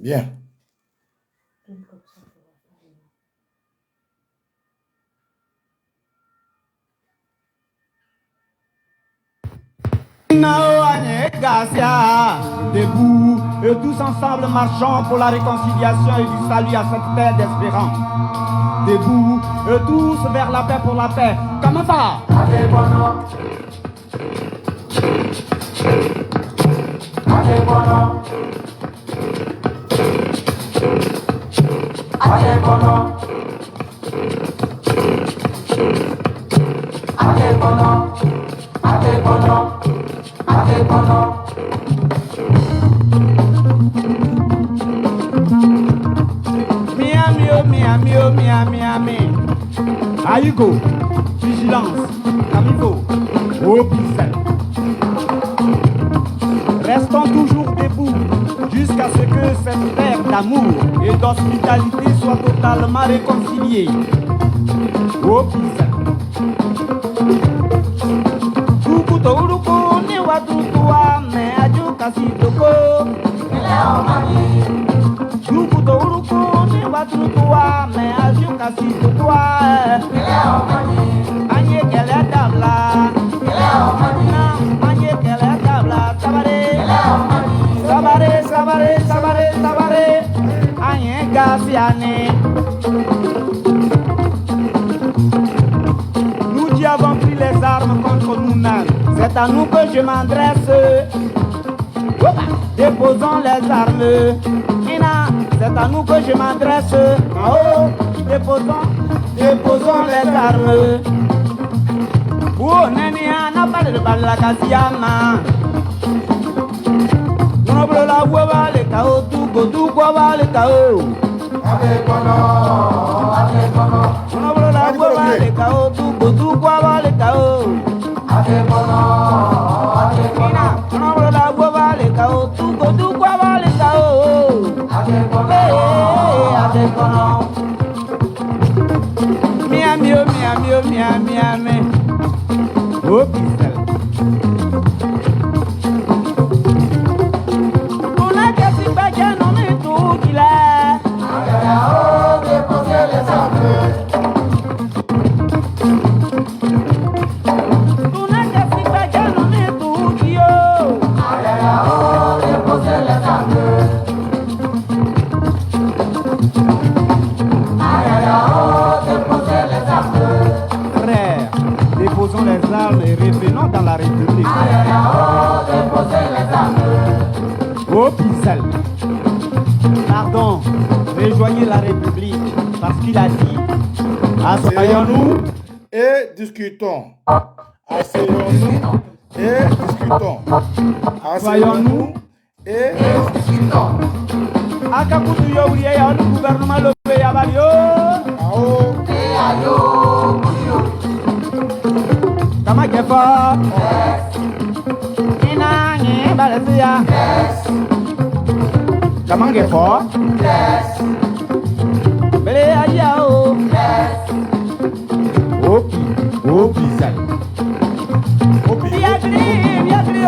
Bien. Debout, et tous ensemble marchons pour la réconciliation et du salut à cette terre d'espérance. Debout, et tous vers la paix pour la paix. Comment ça? Miami. Aïgo, vigilance, Camigo, au pixel. Restons toujours debout jusqu'à ce que cette terre d'amour et d'hospitalité soit totalement réconciliée. Au pixel. Tukutoruko ni watutua me ajukasi toko. Tukutoruko ni watutua me ajukasi toko. Anye kele tabla. Anye kele tabla. Sabare. Anye gasiane. Nous qui avons pris les armes contre nous-mêmes, c'est à nous que je m'adresse. Déposons les armes. Ina, c'est à nous que je m'adresse. Oh, déposons les armes. Oh, Nenia, n'a pas de balakasiama. Non, la voix, les cao, tout quoi, les cao. Non, la voix, les cao, tout quoi, les cao. Non, la voix, les cao, tout quoi, les cao. Miami. Oh, pixel. On a cassé pas qu'un homme et tout qu'il a. Déposer les armes. On a cassé pas qu'un homme et tout qu'il a. Déposer les armes. Déposer les armes. Frères, déposons les armes et revenons dans la République. Déposer les armes. Oh, pixel. Pardon, rejoignez la République parce qu'il a dit asseyons-nous et discutons. Asseyons-nous et discutons. Asseyons-nous et discutons. Akakutu yowri ya le gouvernement le ya balio. Ao. Ayo. Kama kefa. Ina nge balesia. Kama kefa. Bele ayao. Opi sal. Opi. Biagri o.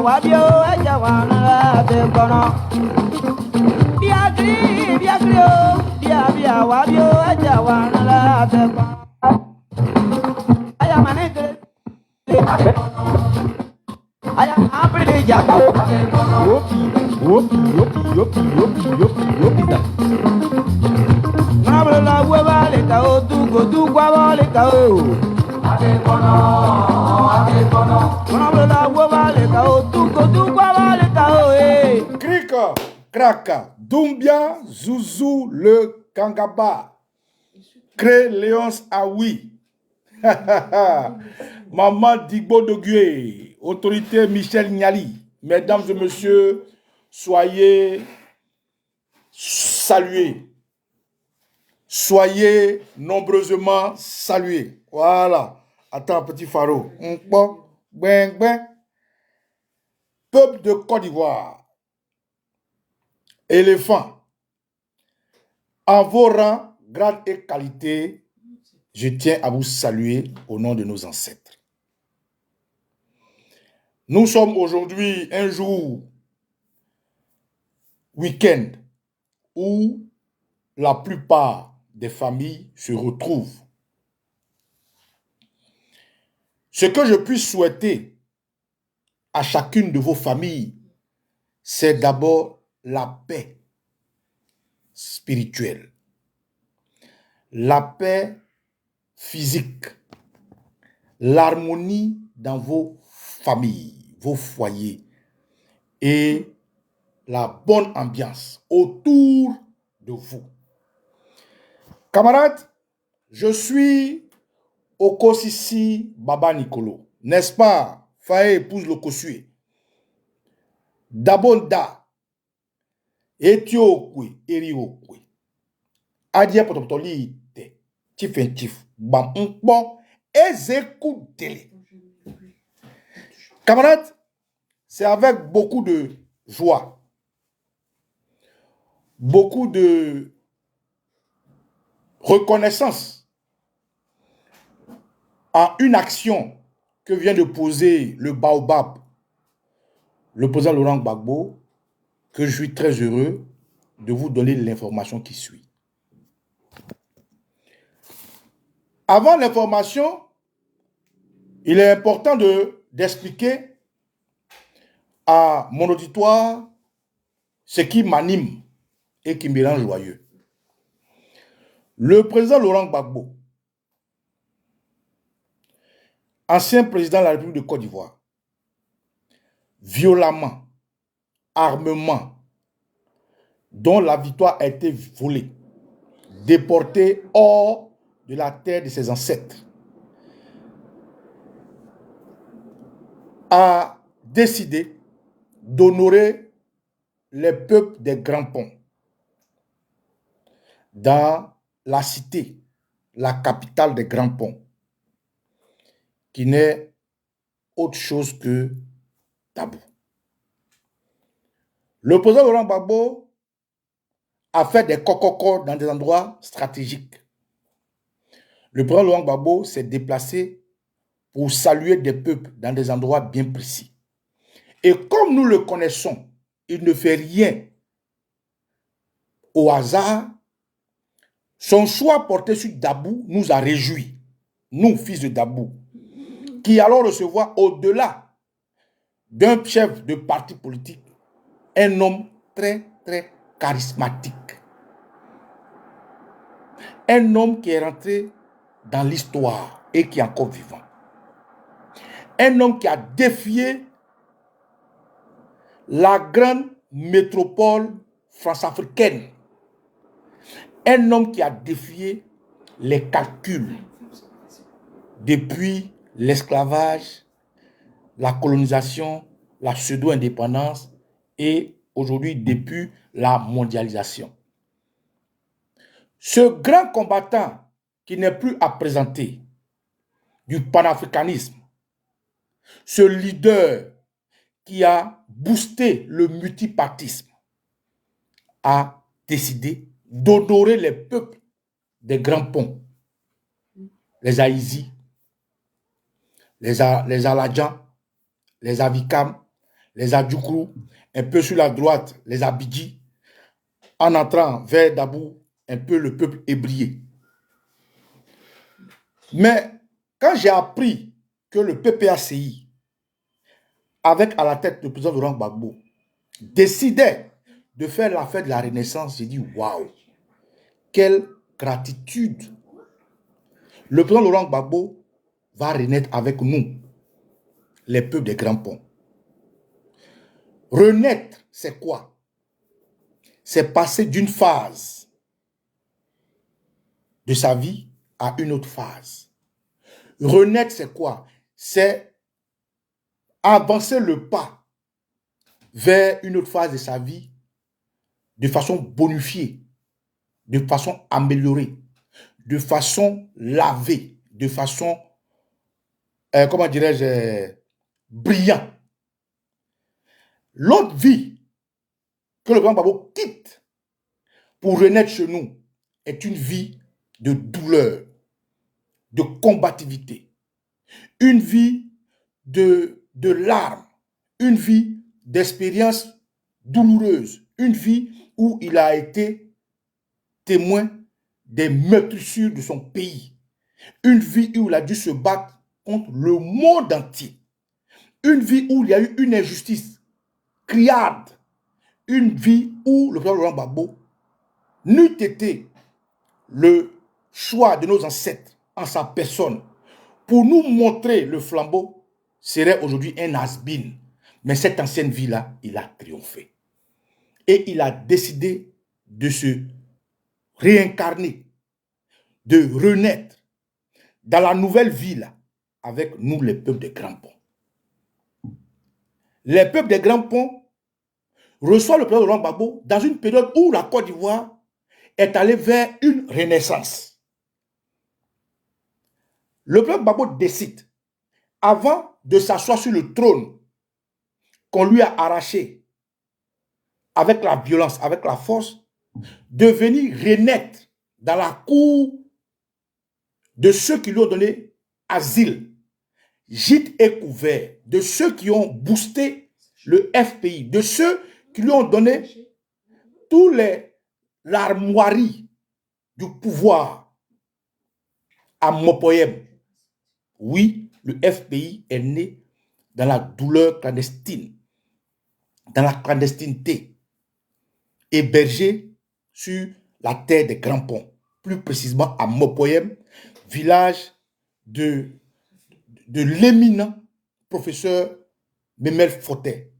Wabio ajawana te kono. Bia wabio ajawana te kono. Aya manete. Aya apre jago. Yopi. Nabla la hueva le cao tu guava le cao. Ate kono. Krika, Kraka, Doumbia, Zouzou, le Kangaba. Cré Léonce Aoui. Maman Digbo Dogué, autorité Michel Niali. Mesdames et messieurs, soyez salués. Soyez nombreusement salués. Voilà. Attends, petit pharaon. Ben. Peuple de Côte d'Ivoire. Éléphant. En vos rangs, grade et qualité, je tiens à vous saluer au nom de nos ancêtres. Nous sommes aujourd'hui un jour week-end où la plupart des familles se retrouvent. Ce que je puis souhaiter à chacune de vos familles, c'est d'abord la paix spirituelle, la paix physique, l'harmonie dans vos familles, vos foyers et la bonne ambiance autour de vous. Camarades, je suis Okosisi Baba Nicolo, n'est-ce pas? Faye épouse le Kosue. Dabonda, Etiokwe, Eriokwe. Adia potopotoli te, tifentif, bam bon, ezekou dele. Camarades, c'est avec beaucoup de joie, beaucoup de reconnaissance à une action que vient de poser le Baobab, le président Laurent Gbagbo, que je suis très heureux de vous donner l'information qui suit. Avant l'information, il est important d'expliquer à mon auditoire ce qui m'anime et qui me rend joyeux. Le président Laurent Gbagbo, ancien président de la République de Côte d'Ivoire, violemment, armement, dont la victoire a été volée, déporté hors de la terre de ses ancêtres, a décidé d'honorer les peuples des Grands Ponts dans la cité, la capitale des Grands Ponts, qui n'est autre chose que Tabou. Le président Laurent Gbagbo a fait des cococos dans des endroits stratégiques. Le président Laurent Gbagbo s'est déplacé pour saluer des peuples dans des endroits bien précis. Et comme nous le connaissons, il ne fait rien au hasard. Son choix porté sur Dabou nous a réjouis, nous, fils de Dabou, qui allons recevoir au-delà d'un chef de parti politique, un homme très, très charismatique. Un homme qui est rentré dans l'histoire et qui est encore vivant. Un homme qui a défié la grande métropole france-africaine. Un homme qui a défié les calculs depuis l'esclavage, la colonisation, la pseudo-indépendance et aujourd'hui depuis la mondialisation. Ce grand combattant qui n'est plus à présenter du panafricanisme, ce leader qui a boosté le multipartisme, a décidé d'honorer les peuples des Grands Ponts, les Haïzis, les Aladjans, les Avikam, les Adjoukrou, un peu sur la droite, les Abidji, en entrant vers Dabou, un peu le peuple ébrié. Mais quand j'ai appris que le PPACI, avec à la tête le président Laurent Gbagbo, décidait de faire la fête de la Renaissance, j'ai dit waouh, quelle gratitude. Le président Laurent Gbagbo va renaître avec nous, les peuples des Grands Ponts. Renaître, c'est quoi? C'est passer d'une phase de sa vie à une autre phase. Renaître, c'est quoi? C'est avancer le pas vers une autre phase de sa vie de façon bonifiée, de façon améliorée, de façon lavée, de façon, comment dirais-je, brillant. L'autre vie que le grand Gbagbo quitte pour renaître chez nous est une vie de douleur, de combativité, une vie de larmes, une vie d'expérience douloureuse, une vie où il a été témoin des meurtrissures de son pays, une vie où il a dû se battre contre le monde entier, une vie où il y a eu une injustice criarde, une vie où le président Laurent Gbagbo n'eût été le choix de nos ancêtres en sa personne pour nous montrer le flambeau serait aujourd'hui un has-been. Mais cette ancienne vie-là, il a triomphé. Et il a décidé de se réincarner, de renaître dans la nouvelle vie-là avec nous, les peuples des Grands Ponts. Les peuples des Grands Ponts reçoivent le président Laurent Gbagbo dans une période où la Côte d'Ivoire est allée vers une renaissance. Le président Gbagbo décide, avant de s'asseoir sur le trône qu'on lui a arraché avec la violence, avec la force, de venir renaître dans la cour de ceux qui lui ont donné asile, gîte et couvert, de ceux qui ont boosté le FPI, de ceux qui lui ont donné tous l'armoirie du pouvoir à Mopoyem. Oui, le FPI est né dans la douleur clandestine, dans la clandestinité, hébergé sur la terre des Grands Ponts, plus précisément à Mopoyem, village de l'éminent professeur Memel Fotet,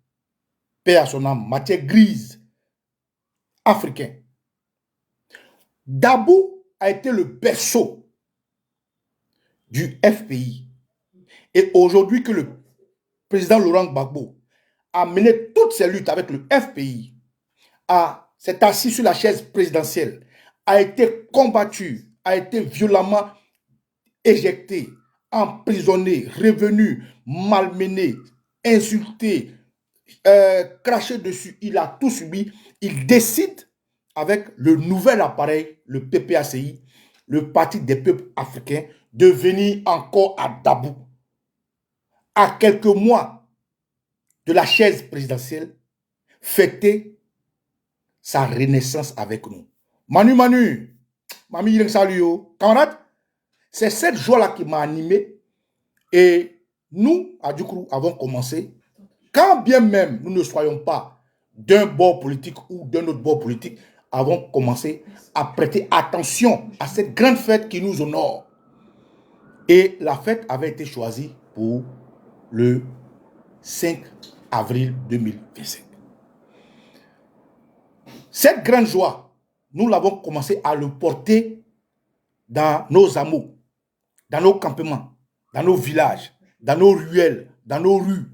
paix à son âme, matière grise, africain. Dabou a été le berceau du FPI. Et aujourd'hui que le président Laurent Gbagbo a mené toutes ses luttes avec le FPI, s'est assis sur la chaise présidentielle, a été combattu, a été violemment éjecté, emprisonné, revenu, malmené, insulté, craché dessus, il a tout subi. Il décide avec le nouvel appareil, le PPACI, le Parti des peuples africains, de venir encore à Dabou. À quelques mois de la chaise présidentielle, fêter sa renaissance avec nous. Manu, Mami, salut, camarade. C'est cette joie-là qui m'a animé. Et nous, à Djoukrou, avons commencé, quand bien même nous ne soyons pas d'un bord politique ou d'un autre bord politique, avons commencé à prêter attention à cette grande fête qui nous honore. Et la fête avait été choisie pour le 5 avril 2025. Cette grande joie, nous l'avons commencé à le porter dans nos hameaux, dans nos campements, dans nos villages, dans nos ruelles, dans nos rues,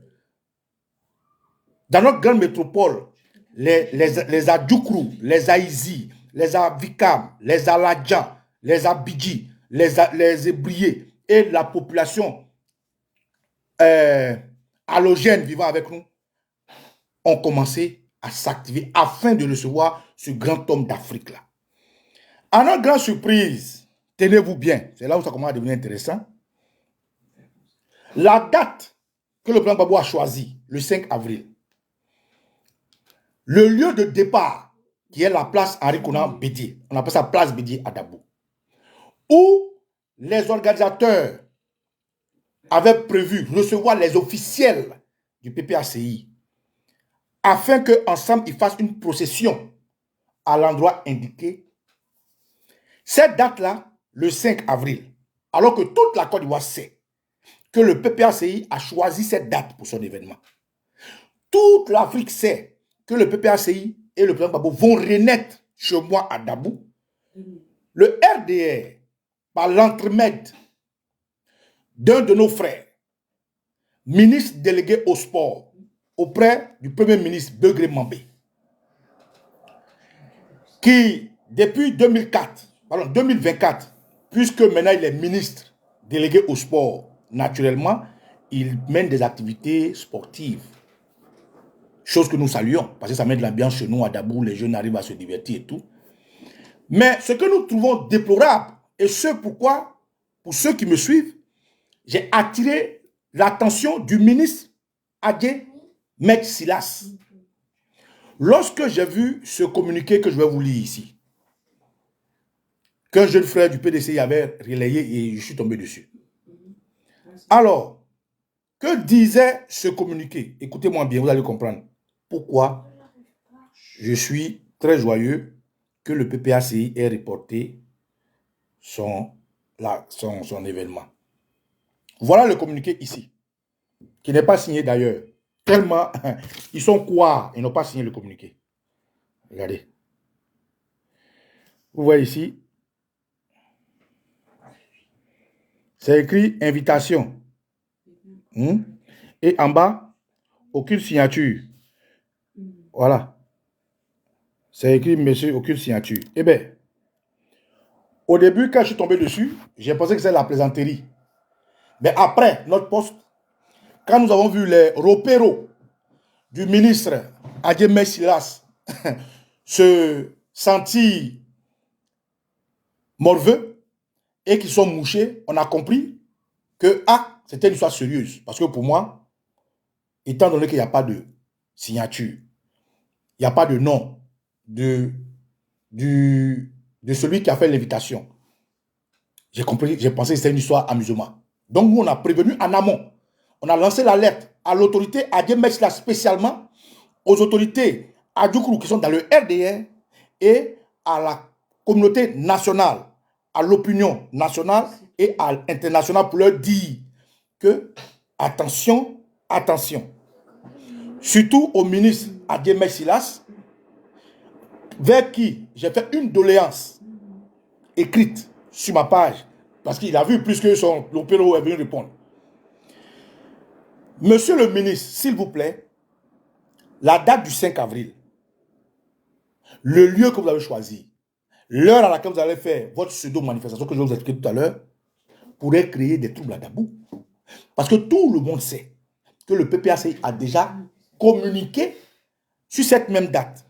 dans notre grande métropole, les Adjoukrou, les Aïzi, les Avikam, les Aladjan, les Abidji, les Ébriés et la population halogène vivant avec nous ont commencé à s'activer afin de recevoir ce grand homme d'Afrique-là. À notre grande surprise, tenez-vous bien, c'est là où ça commence à devenir intéressant. La date que le président Gbagbo a choisie, le 5 avril, le lieu de départ, qui est la place Henri Konan Bédié, on appelle ça place Bédié à Dabou, où les organisateurs avaient prévu recevoir les officiels du PPACI afin qu'ensemble ils fassent une procession à l'endroit indiqué. Cette date-là, le 5 avril, alors que toute la Côte d'Ivoire sait que le PPACI a choisi cette date pour son événement. Toute l'Afrique sait que le PPACI et le président Gbagbo vont renaître chez moi à Dabou. Le RDR, par l'entremède d'un de nos frères, ministre délégué au sport, auprès du premier ministre Begré Mambé, qui, depuis 2024, puisque maintenant il est ministre délégué au sport, naturellement, il mène des activités sportives. Chose que nous saluons, parce que ça met de l'ambiance chez nous à Dabou, les jeunes arrivent à se divertir et tout. Mais ce que nous trouvons déplorable, et ce pourquoi, pour ceux qui me suivent, j'ai attiré l'attention du ministre Adjé Maître Silas. Lorsque j'ai vu ce communiqué que je vais vous lire ici, qu'un jeune frère du PDC avait relayé et je suis tombé dessus. Alors, que disait ce communiqué? Écoutez-moi bien, vous allez comprendre pourquoi je suis très joyeux que le PPACI ait reporté son événement. Voilà le communiqué ici, qui n'est pas signé d'ailleurs. Tellement, ils sont quoi? Ils n'ont pas signé le communiqué. Regardez. Vous voyez ici, c'est écrit invitation. Et en bas, aucune signature. Voilà. C'est écrit, monsieur, aucune signature. Eh bien, au début, quand je suis tombé dessus, j'ai pensé que c'était la plaisanterie. Mais après notre poste, quand nous avons vu les ropéros du ministre Adjemé Silas se sentir morveux et qu'ils sont mouchés, on a compris que c'était une histoire sérieuse. Parce que pour moi, étant donné qu'il n'y a pas de signature, il n'y a pas de nom de celui qui a fait l'invitation, j'ai compris, j'ai pensé que c'était une histoire amusement. Donc nous, on a prévenu en amont. On a lancé l'alerte à l'autorité Adjemé Silas spécialement, aux autorités Adjoukrou qui sont dans le RDR et à la communauté nationale, à l'opinion nationale et à l'international pour leur dire que attention, attention. Surtout au ministre Adjemé Silas, vers qui j'ai fait une doléance écrite sur ma page, parce qu'il a vu plus que l'opéro est venu répondre. Monsieur le ministre, s'il vous plaît, la date du 5 avril, le lieu que vous avez choisi, l'heure à laquelle vous allez faire votre pseudo-manifestation que je vais vous expliquer tout à l'heure, pourrait créer des troubles à Dabou. Parce que tout le monde sait que le PPACI a déjà communiqué sur cette même date,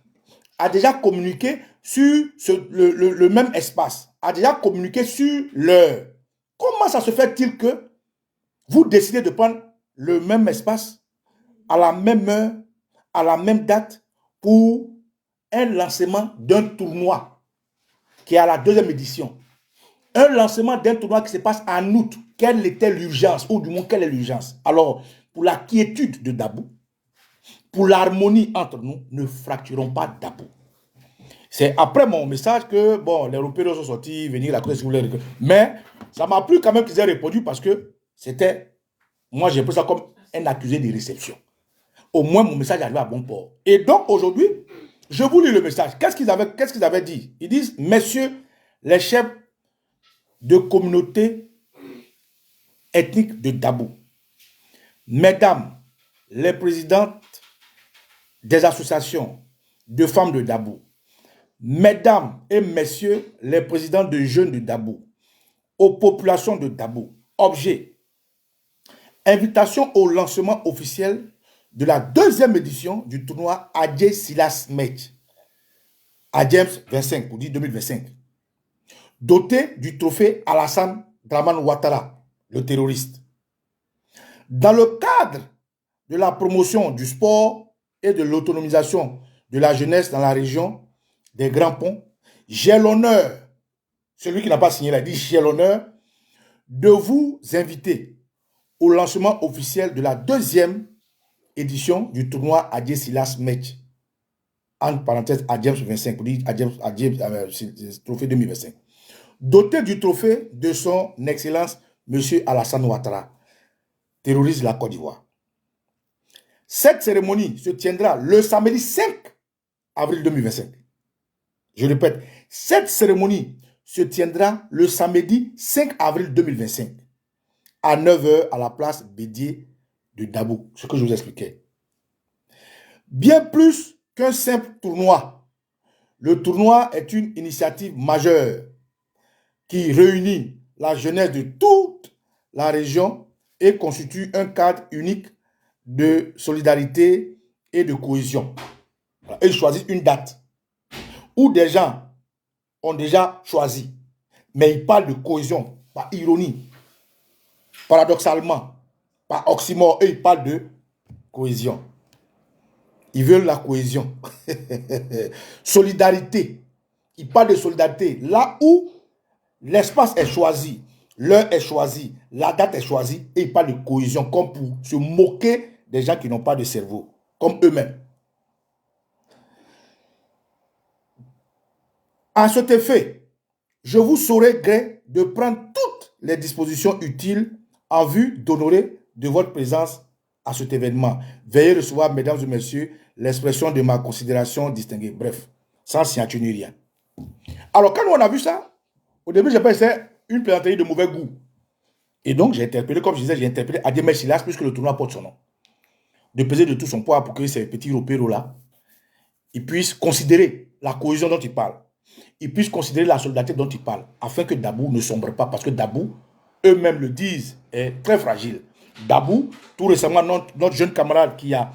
a déjà communiqué sur le même espace, a déjà communiqué sur l'heure. Comment ça se fait-il que vous décidez de prendre le même espace, à la même heure, à la même date, pour un lancement d'un tournoi qui est à la 2e édition? Un lancement d'un tournoi qui se passe en août. Quelle était l'urgence? Ou du moins, quelle est l'urgence? Alors, pour la quiétude de Dabou, pour l'harmonie entre nous, ne fracturons pas Dabou. C'est après mon message que, bon, les Européens sont sortis, venir à côté si vous voulez. Mais ça m'a plu quand même qu'ils aient répondu parce que c'était, moi j'ai pris ça comme un accusé de réception. Au moins mon message arrivait à bon port. Et donc aujourd'hui, je vous lis le message. Qu'est-ce qu'ils avaient dit? Ils disent, messieurs les chefs de communauté ethnique de Dabou, mesdames les présidentes des associations de femmes de Dabou, mesdames et messieurs les présidents de jeunes de Dabou, aux populations de Dabou. Objet, invitation au lancement officiel de la 2e édition du tournoi Adjé Silas Match, Adjems 25, pour dire 2025, doté du trophée Alassane Dramane Ouattara, le terroriste. Dans le cadre de la promotion du sport et de l'autonomisation de la jeunesse dans la région des Grands Ponts, j'ai l'honneur, celui qui n'a pas signé l'a dit, j'ai l'honneur de vous inviter au lancement officiel de la 2e édition du tournoi Adjé Silas Match, entre parenthèses Adjems 25, pour dire trophée 2025, doté du trophée de son excellence M. Alassane Ouattara, terroriste de la Côte d'Ivoire. Cette cérémonie se tiendra le samedi 5 avril 2025. Je répète, cette cérémonie se tiendra le samedi 5 avril 2025 à 9 h à la place Bédié de Dabou, ce que je vous expliquais. Bien plus qu'un simple tournoi, le tournoi est une initiative majeure qui réunit la jeunesse de toute la région et constitue un cadre unique de solidarité et de cohésion. Et ils choisissent une date où des gens ont déjà choisi, mais ils parlent de cohésion, par ironie, paradoxalement, par oxymore, et ils parlent de cohésion. Ils veulent la cohésion. Solidarité. Ils parlent de solidarité. Là où l'espace est choisi, l'heure est choisie, la date est choisie, et ils parlent de cohésion comme pour se moquer des gens qui n'ont pas de cerveau, comme eux-mêmes. À cet effet, je vous saurai gré de prendre toutes les dispositions utiles en vue d'honorer de votre présence à cet événement. Veuillez recevoir, mesdames et messieurs, l'expression de ma considération distinguée. Bref, sans signature ni rien. Alors, quand on a vu ça, au début, j'ai pensé une plaisanterie de mauvais goût. Et donc, j'ai interpellé, comme je disais, j'ai interpellé Ademel Silas, puisque le tournoi porte son nom, de peser de tout son poids pour que ces petits repéros-là, ils puissent considérer la cohésion dont il parle. Ils puissent considérer la solidarité dont ils parlent, afin que Dabou ne sombre pas, parce que Dabou, eux-mêmes le disent, est très fragile. Dabou, tout récemment, notre jeune camarade qui a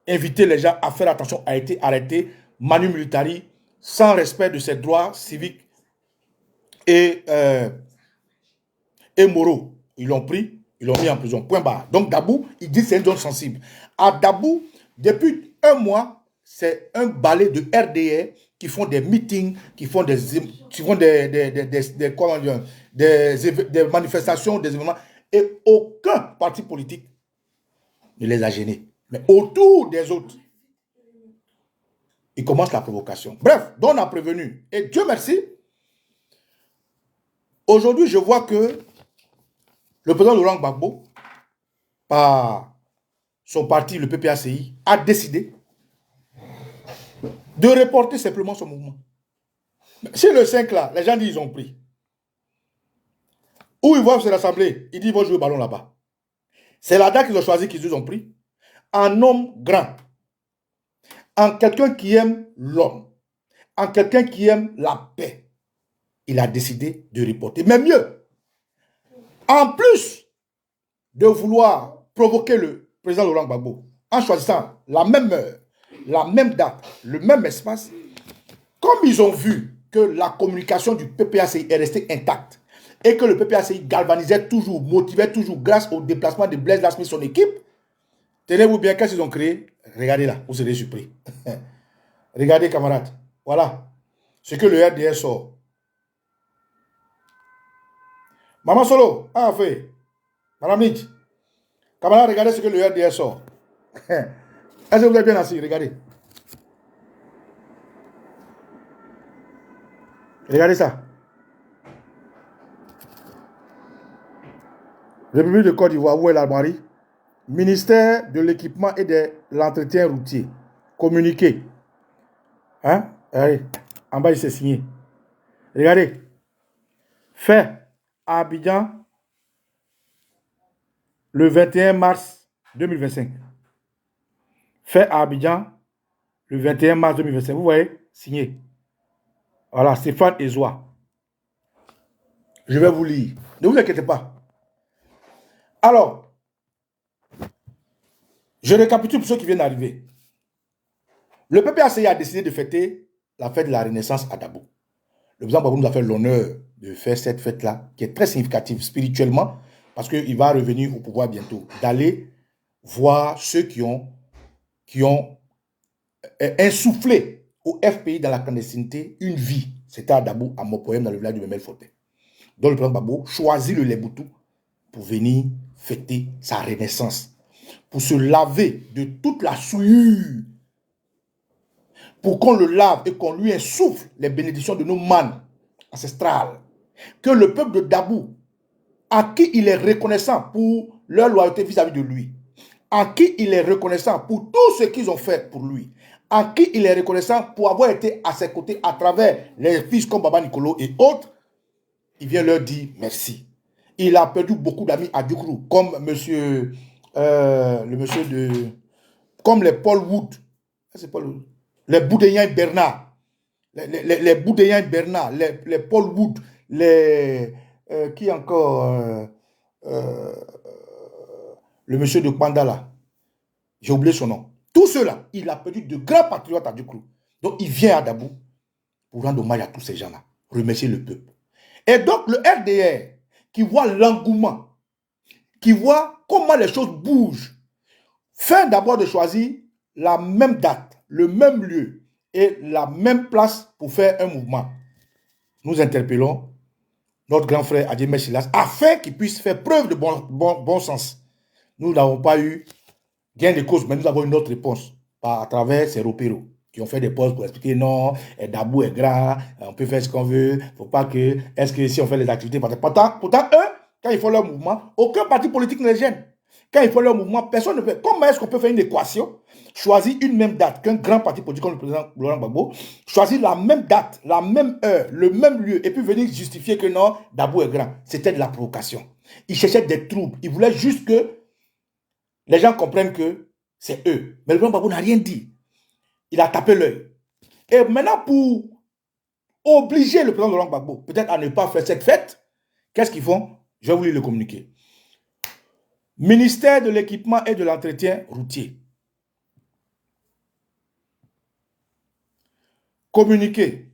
invité les gens à faire attention, a été arrêté, manu militari, sans respect de ses droits civiques et moraux. Ils l'ont pris, ils l'ont mis en prison. Point barre. Donc Dabou, il dit que c'est une zone sensible. À Dabou, depuis un mois, c'est un balai de RDR qui font des meetings, qui font des manifestations, des événements, et aucun parti politique ne les a gênés. Mais autour des autres, ils commencent la provocation. Bref, donc on a prévenu. Et Dieu merci, aujourd'hui, je vois que le président Laurent Gbagbo, par son parti, le PPACI, a décidé de reporter simplement son mouvement. Si le 5 là, les gens disent qu'ils ont pris. Où ils vont se rassembler, ils disent qu'ils vont jouer au ballon là-bas. C'est la date qu'ils ont choisi qu'ils ont pris. En homme grand. En quelqu'un qui aime l'homme. En quelqu'un qui aime la paix. Il a décidé de reporter. Mais mieux, en plus de vouloir provoquer le président Laurent Gbagbo, en choisissant la même heure, la même date, le même espace, comme ils ont vu que la communication du PPACI est restée intacte et que le PPACI galvanisait toujours, motivait toujours grâce au déplacement de Blaise Lasmi et son équipe, tenez-vous bien, qu'est-ce qu'ils ont créé? Regardez là, vous serez surpris. Regardez, camarades. Voilà ce que le RDR sort. Maman Solo, ah, fait. Madame Nietzsche. Camarades, regardez ce que le RDR sort. Est-ce que vous êtes bien assis? Regardez. Regardez ça. République de Côte d'Ivoire, où est l'Almarie? Ministère de l'équipement et de l'entretien routier. Communiqué. Hein? Allez. En bas, il s'est signé. Regardez. Fait à Abidjan le 21 mars 2025. Fait à Abidjan le 21 mars 2025. Vous voyez? Signé. Voilà, Stéphane Ezoa. Je vais vous lire. Ne vous inquiétez pas. Alors, je récapitule pour ceux qui viennent d'arriver. Le PPACI a décidé de fêter la fête de la Renaissance à Dabou. Le président Babou nous a fait l'honneur de faire cette fête-là, qui est très significative spirituellement, parce qu'il va revenir au pouvoir bientôt, d'aller voir ceux qui ont insufflé au FPI dans la clandestinité une vie. C'était à Dabou, à Mopoyem, dans le village de Memel-Fortin. Donc le président Babou choisit le Leboutou pour venir fêter sa renaissance, pour se laver de toute la souillure, pour qu'on le lave et qu'on lui insuffle les bénédictions de nos mânes ancestrales. Que le peuple de Dabou, à qui il est reconnaissant pour leur loyauté vis-à-vis de lui, à qui il est reconnaissant pour tout ce qu'ils ont fait pour lui, à qui il est reconnaissant pour avoir été à ses côtés à travers les fils comme Baba Nicolo et autres, il vient leur dire merci. Il a perdu beaucoup d'amis à Djougou, comme comme les Paul Wood, les Boudéens Bernard, les Boudéens Bernard, les Paul Wood, qui encore, le monsieur de Pandala, j'ai oublié son nom. Tout cela, il a perdu de grands patriotes à Djougou. Donc il vient à Dabou pour rendre hommage à tous ces gens-là, remercier le peuple. Et donc le RDR, qui voit l'engouement, qui voit comment les choses bougent, fait d'abord de choisir la même date, le même lieu et la même place pour faire un mouvement, nous interpellons notre grand frère Adjemé Silas afin qu'il puisse faire preuve de bon sens. Nous n'avons pas eu gain de cause, mais nous avons une autre réponse à travers ces repéros qui ont fait des pauses pour expliquer non, Dabou est grand, on peut faire ce qu'on veut, faut pas que, est-ce que si on fait les activités, pourtant eux, quand ils font leur mouvement, aucun parti politique ne les gêne. Quand ils font leur mouvement, personne ne fait. Comment est-ce qu'on peut faire une équation, choisir une même date qu'un grand parti politique comme le président Laurent Gbagbo, choisir la même date, la même heure, le même lieu, et puis venir justifier que non, Dabou est grand. C'était de la provocation. Ils cherchaient des troubles. Ils voulaient juste que les gens comprennent que c'est eux. Mais le président Gbagbo n'a rien dit. Il a tapé l'œil. Et maintenant, pour obliger le président Laurent Gbagbo, peut-être à ne pas faire cette fête, qu'est-ce qu'ils font? Je vais vous lire le communiqué. Ministère de l'équipement et de l'entretien routier. Communiqué.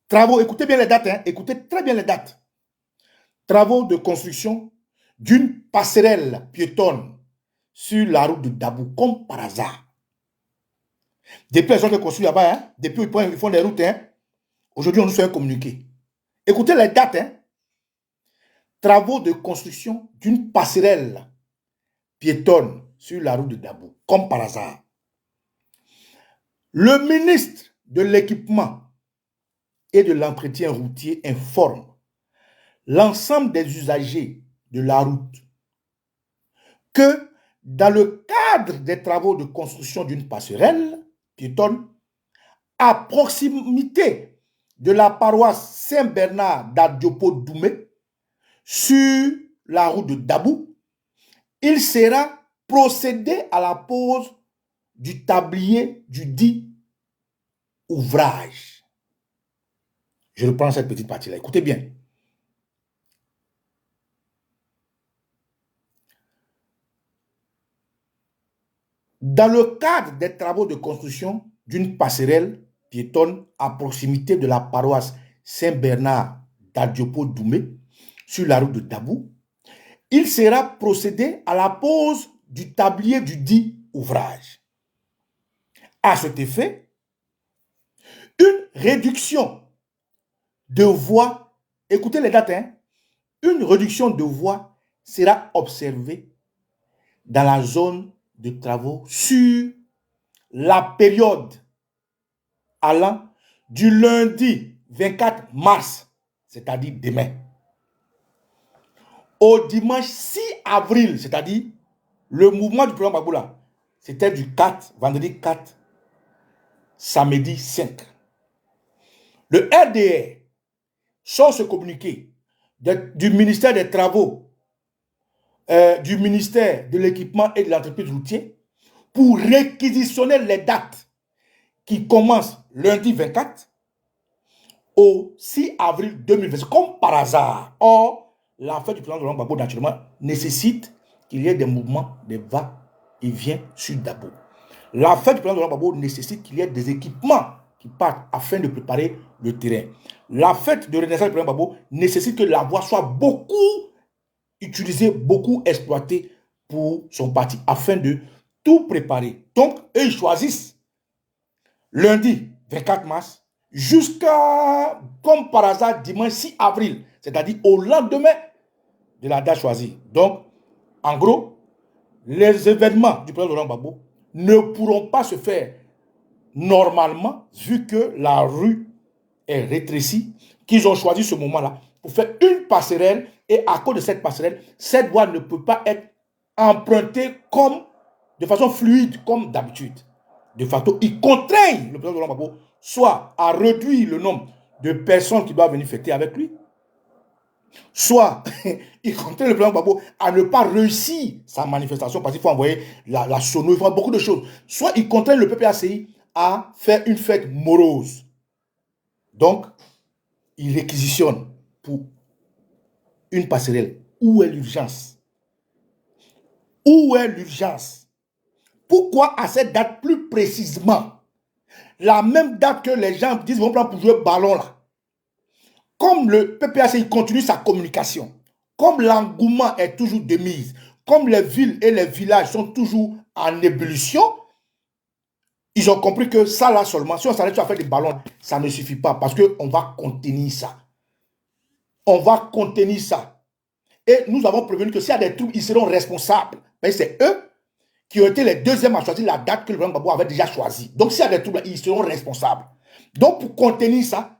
Travaux, écoutez bien les dates, hein, écoutez très bien les dates. Travaux de construction d'une passerelle piétonne sur la route de Dabou, comme par hasard. Depuis les gens qui construisent là-bas, hein, depuis ils font des routes, hein, aujourd'hui on nous fait un communiqué. Écoutez les dates, hein. Travaux de construction d'une passerelle piétonne sur la route de Dabou, comme par hasard. Le ministre de l'équipement et de l'entretien routier informe l'ensemble des usagers de la route que dans le cadre des travaux de construction d'une passerelle piétonne à proximité de la paroisse Saint-Bernard d'Adiopo-Doumé sur la route de Dabou, il sera procédé à la pose du tablier du dit ouvrage. Je reprends cette petite partie-là. Écoutez bien. Dans le cadre des travaux de construction d'une passerelle piétonne à proximité de la paroisse Saint-Bernard d'Adiopo-Doumé sur la route de Dabou, il sera procédé à la pose du tablier du dit ouvrage. À cet effet, une réduction de voies, écoutez les dates, hein, une réduction de voies sera observée dans la zone de travaux sur la période allant du lundi 24 mars, c'est-à-dire demain, au dimanche 6 avril, c'est-à-dire le mouvement du président Gbagbo là, c'était du 4, vendredi 4, samedi 5. Le RDR sort ce communiqué du ministère des Travaux, du ministère de l'équipement et de l'entreprise routière pour réquisitionner les dates qui commencent lundi 24 au 6 avril 2020, comme par hasard. Or, la fête du président Laurent Gbagbo, naturellement, nécessite qu'il y ait des mouvements, des va-et-vient sur Dabou. La fête du président Laurent Gbagbo nécessite qu'il y ait des équipements qui partent afin de préparer le terrain. La fête de renaissance du président Gbagbo nécessite que la voie soit beaucoup utilisée, beaucoup exploitée pour son parti, afin de tout préparer. Donc, eux, ils choisissent lundi 24 mars jusqu'à, comme par hasard, dimanche 6 avril, c'est-à-dire au lendemain de la date choisie. Donc, en gros, les événements du président Laurent Gbagbo ne pourront pas se faire normalement, vu que la rue est rétrécie, qu'ils ont choisi ce moment-là pour faire une passerelle, et à cause de cette passerelle, cette voie ne peut pas être empruntée comme, de façon fluide comme d'habitude. De facto, ils contraignent le président Laurent Gbagbo soit à réduire le nombre de personnes qui doivent venir fêter avec lui, soit il contraint le président Gbagbo à ne pas réussir sa manifestation parce qu'il faut envoyer la sono, il faut beaucoup de choses. Soit il contraint le PPACI à faire une fête morose. Donc, il réquisitionne pour une passerelle. Où est l'urgence? Où est l'urgence? Pourquoi à cette date plus précisément? La même date que les gens disent vont prendre pour jouer ballon là. Comme le PPACI continue sa communication, comme l'engouement est toujours de mise, comme les villes et les villages sont toujours en ébullition, Ils ont compris que ça là seulement, si on s'arrête à faire des ballons, ça ne suffit pas parce qu'on va contenir ça. On va contenir ça. Et nous avons prévenu que s'il y a des troubles, ils seront responsables. C'est eux qui ont été les deuxièmes à choisir la date que le président Gbagbo avait déjà choisie. Donc s'il y a des troubles, ils seront responsables. Donc pour contenir ça,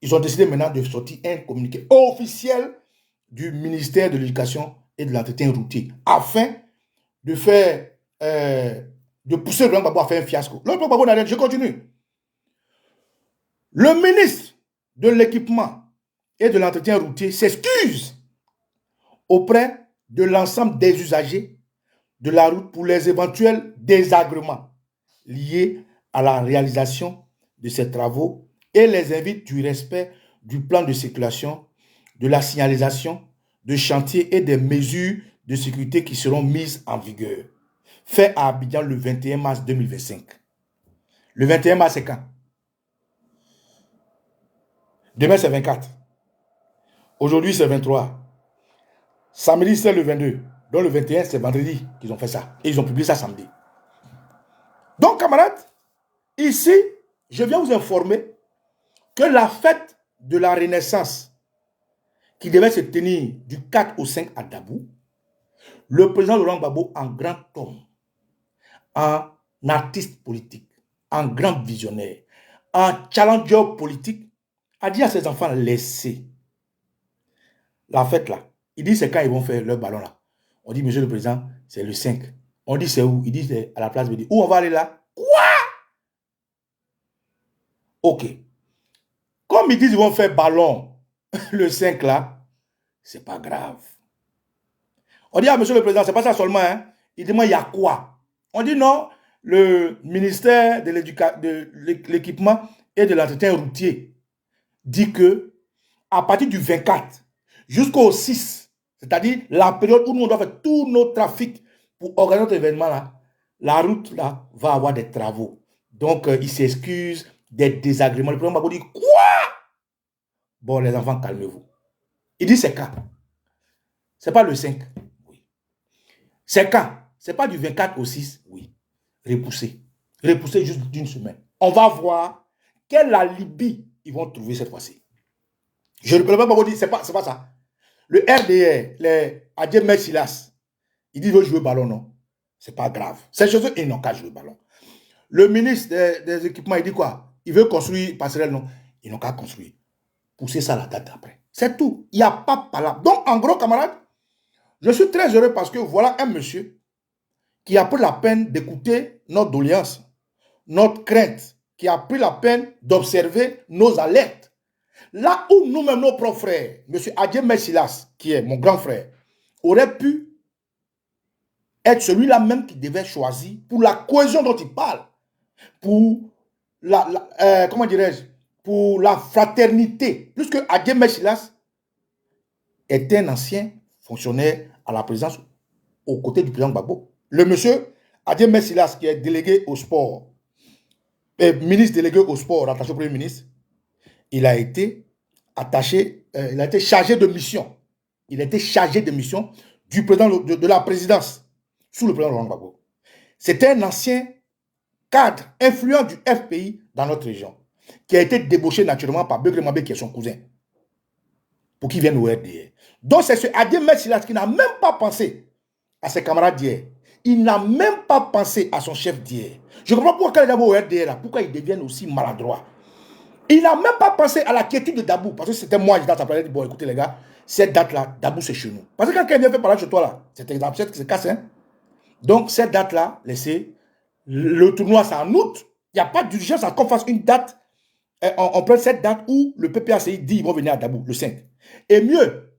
ils ont décidé maintenant de sortir un communiqué officiel du ministère de l'Éducation et de l'Entretien routier afin de faire, de pousser le président Gbagbo à faire un fiasco. Le président Gbagbo, je continue. Le ministre de l'Équipement et de l'Entretien routier s'excuse auprès de l'ensemble des usagers de la route pour les éventuels désagréments liés à la réalisation de ces travaux et les invite du respect du plan de circulation, de la signalisation, de chantier et des mesures de sécurité qui seront mises en vigueur. Fait à Abidjan le 21 mars 2025. Le 21 mars, c'est quand? Demain, c'est 24. Aujourd'hui, c'est 23. Samedi, c'est le 22. Donc, le 21, c'est vendredi qu'ils ont fait ça. Et ils ont publié ça samedi. Donc, camarades, ici, je viens vous informer que la fête de la Renaissance qui devait se tenir du 4 au 5 à Dabou, le président Laurent Gbagbo, en grand homme, en artiste politique, en grand visionnaire, en challenger politique, a dit à ses enfants, laissez la fête là. Il dit c'est quand ils vont faire leur ballon là. On dit, monsieur le président, c'est le 5. On dit c'est où? Il dit c'est à la place. Il dit, où on va aller là? Quoi? Ok. Comme ils disent ils vont faire ballon le 5 là, c'est pas grave. On dit, ah monsieur le président, c'est pas ça seulement. Hein? Il dit, moi, il y a quoi? On dit non, le ministère de l'Équipement et de l'Entretien routier dit que à partir du 24 jusqu'au 6, c'est-à-dire la période où nous on doit faire tout notre trafic pour organiser notre événement là, la route là va avoir des travaux. Donc il s'excuse des désagréments. Le président Gbagbo dit quoi? Bon les enfants, calmez-vous. Il dit c'est quand? C'est pas le 5. Oui. C'est quand? C'est pas du 24 au 6. Oui. Repoussé. Repoussé juste d'une semaine. On va voir quelle alibi ils vont trouver cette fois-ci. Je ne peux pas vous dire, c'est pas ça. Le RDR, les Adjemé Silas, il dit qu'il veut jouer ballon, non? C'est pas grave. Ces choses, ils n'ont qu'à jouer ballon. Le ministre des équipements, il dit quoi? Il veut construire passerelle, non? Ils n'ont qu'à construire. Pousser ça à la date d'après. C'est tout. Il n'y a pas palabre. Donc, en gros, camarades, je suis très heureux parce que voilà un monsieur qui a pris la peine d'écouter notre doléance, notre crainte, qui a pris la peine d'observer nos alertes. Là où nous-mêmes, nos propres frères, M. Adjemé Silas, qui est mon grand frère, aurait pu être celui-là même qui devait choisir pour la cohésion dont il parle, pour comment dirais-je, pour la fraternité, puisque Adjemé Silas est un ancien fonctionnaire à la présidence aux côtés du président Gbagbo. Le monsieur Adjemé Silas, qui est délégué au sport, ministre délégué au sport, attaché au premier ministre, il a été attaché, il a été chargé de mission. Il a été chargé de mission du président de la présidence sous le président Laurent Gbagbo. C'était un ancien cadre influent du FPI dans notre région, qui a été débauché naturellement par Begré Mabé, qui est son cousin, pour qu'il vienne au RDR. Donc c'est ce Adjemé Silas qui n'a même pas pensé à ses camarades d'hier. Il n'a même pas pensé à son chef d'hier. Je ne comprends pas pourquoi il est d'abord au RDR, là, pourquoi ils deviennent aussi maladroits. Il n'a même pas pensé à la quiétude de Dabou. Parce que c'était moi, je t'appelais, dit, bon, écoutez les gars, cette date-là, Dabou, c'est chez nous. Parce que quand quelqu'un vient faire parler chez toi, là, c'est exemple, c'est que c'est cassé. Hein? Donc, cette date-là, laissez, le tournoi, c'est en août. Il n'y a pas d'urgence à qu'on fasse une date, on prend cette date où le PPACI dit qu'ils vont venir à Dabou, le 5. Et mieux,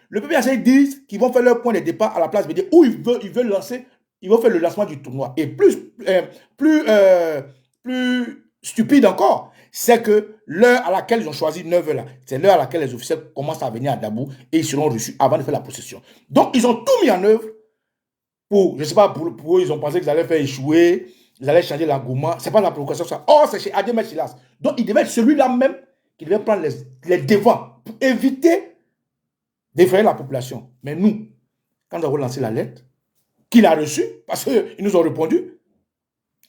le PPACI dit qu'ils vont faire leur point de départ à la place Bédé, où ils veulent lancer, ils vont faire le lancement du tournoi. Et plus stupide encore, c'est que l'heure à laquelle ils ont choisi 9h là, c'est l'heure à laquelle les officiels commencent à venir à Dabou et ils seront reçus avant de faire la procession. Donc, ils ont tout mis en œuvre pour, je ne sais pas, pour eux, ils ont pensé qu'ils allaient faire échouer, ils allaient changer l'engouement. Ce n'est pas la provocation, ça. Or, c'est chez Adjemé Silas. Donc, il devait être celui-là même qui devait prendre les devants pour éviter d'effrayer la population. Mais nous, quand nous avons lancé la lettre, qu'il a reçue, parce qu'ils nous ont répondu,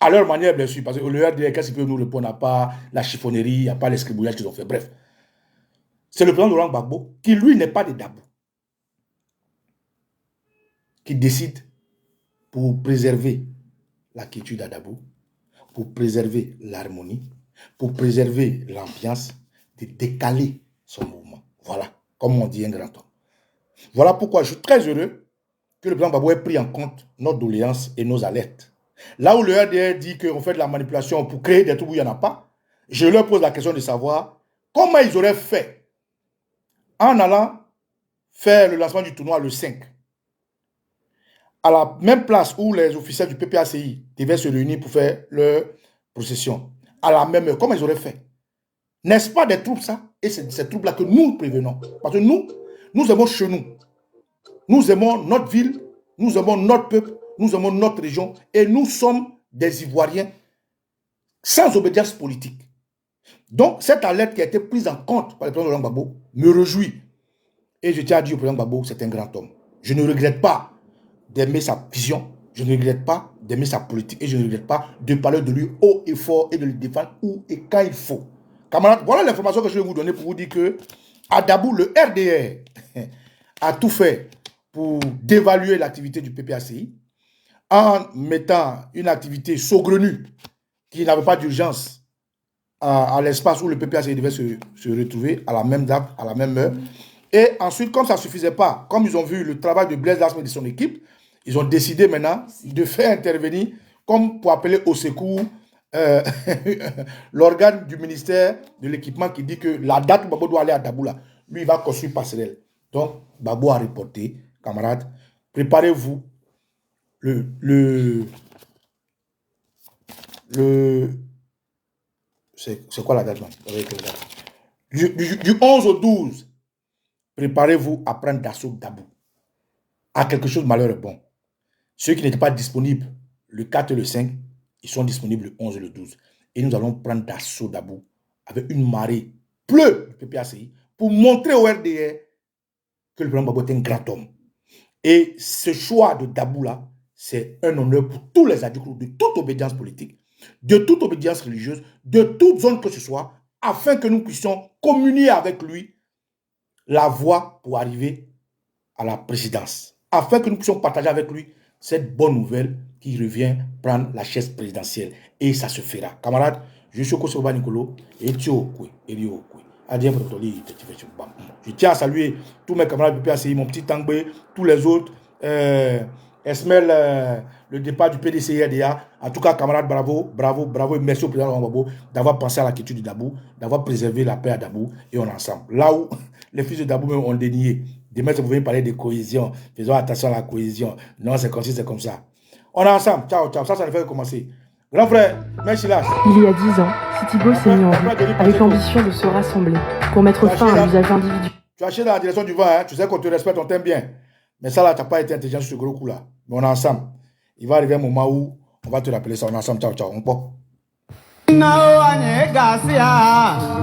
À leur manière, bien sûr, parce que le RDR, qu'est-ce qu'ils peuvent nous répondre? À part la chiffonnerie, il n'y a pas l'escribouillage qu'ils ont fait. Bref. C'est le président Laurent Gbagbo, qui lui n'est pas de Dabou, qui décide pour préserver la quiétude à Dabou, pour préserver l'harmonie, pour préserver l'ambiance, de décaler son mouvement. Voilà, comme on dit un grand homme. Voilà pourquoi je suis très heureux que le président Gbagbo ait pris en compte nos doléances et nos alertes. Là où le RDR dit qu'on fait de la manipulation pour créer des trucs où il n'y en a pas, je leur pose la question de savoir comment ils auraient fait en allant faire le lancement du tournoi le 5. À la même place où les officiels du PPACI devaient se réunir pour faire leur procession, à la même heure, comment ils auraient fait? N'est-ce pas des troupes ça? Et c'est ces troupes-là que nous prévenons. Parce que nous aimons chez nous. Nous aimons notre ville, nous aimons notre peuple, nous aimons notre région et nous sommes des Ivoiriens sans obédience politique. Donc, cette alerte qui a été prise en compte par le président Laurent Gbagbo me réjouit. Et je tiens à dire au président Gbagbo, c'est un grand homme. Je ne regrette pas d'aimer sa vision, je ne regrette pas d'aimer sa politique et je ne regrette pas de parler de lui haut et fort et de le défendre où et quand il faut. Camarades, voilà l'information que je vais vous donner pour vous dire que à Dabou, le RDR a tout fait pour dévaluer l'activité du PPACI en mettant une activité saugrenue qui n'avait pas d'urgence à l'espace où le PPACI devait se retrouver à la même date, à la même heure. Et ensuite, comme ça ne suffisait pas, comme ils ont vu le travail de Blaise Lasme et de son équipe, ils ont décidé maintenant de faire intervenir, comme pour appeler au secours, l'organe du ministère de l'équipement qui dit que la date où Gbagbo doit aller à Daboula, lui, il va construire passerelle. Donc, Gbagbo a reporté, camarades, préparez-vous. C'est quoi la date, man? Du 11 au 12, préparez-vous à prendre d'assaut Dabou. À quelque chose de malheur est bon. Ceux qui n'étaient pas disponibles le 4 et le 5, ils sont disponibles le 11 et le 12. Et nous allons prendre d'assaut Dabou avec une marée pleure du PPACI pour montrer au RDR que le président Gbagbo est un grand homme. Et ce choix de Dabou là, c'est un honneur pour tous les adultes de toute obédience politique, de toute obédience religieuse, de toute zone que ce soit, afin que nous puissions communier avec lui la voie pour arriver à la présidence, afin que nous puissions partager avec lui cette bonne nouvelle qui revient prendre la chaise présidentielle. Et ça se fera. Camarades, je suis Kosoba Nicolo et je tiens à saluer tous mes camarades du PPACI, mon petit Tangbé, tous les autres, Esmel, le départ du PDC-RDA. En tout cas, camarades, bravo, bravo, bravo et merci au président Laurent Gbagbo d'avoir pensé à la quiétude de Dabou, d'avoir préservé la paix à Dabou et on est ensemble. Là où les fils de Dabou même ont dénié. Demain, vous venez parler de cohésion. Faisons attention à la cohésion. Non, c'est comme si c'est comme ça. On est ensemble. Ciao, ciao. Ça ne fait que commencer. Grand frère, merci là. Il y a 10 ans, Citigo s'est mis en route avec l'ambition de se rassembler pour mettre fin à l'usage individuel. Tu as acheté dans la direction du vent, hein? Tu sais qu'on te respecte, on t'aime bien. Mais ça là, tu n'as pas été intelligent sur ce gros coup là. Mais on est ensemble. Il va arriver un moment où on va te rappeler ça. On est ensemble. Ciao, ciao. On part.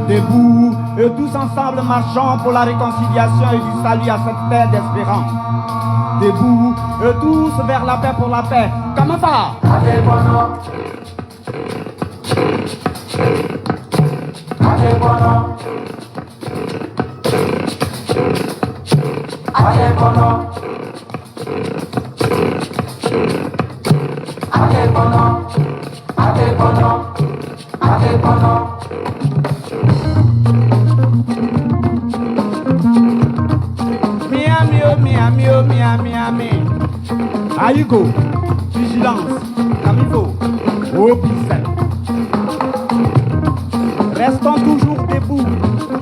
Debout, et tous ensemble marchons pour la réconciliation et du salut à cette paix d'espérance. Debout, et tous vers la paix pour la paix. Comment ça? Miami. Aïgo, vigilance, comme il faut, au pincel. Restons toujours debout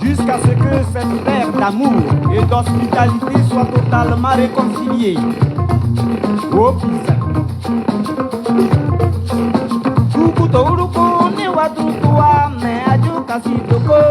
jusqu'à ce que cette terre d'amour et d'hospitalité soit totalement réconciliée. Au pincel. Kukuto uruko ni watutua me ajuka sitoko.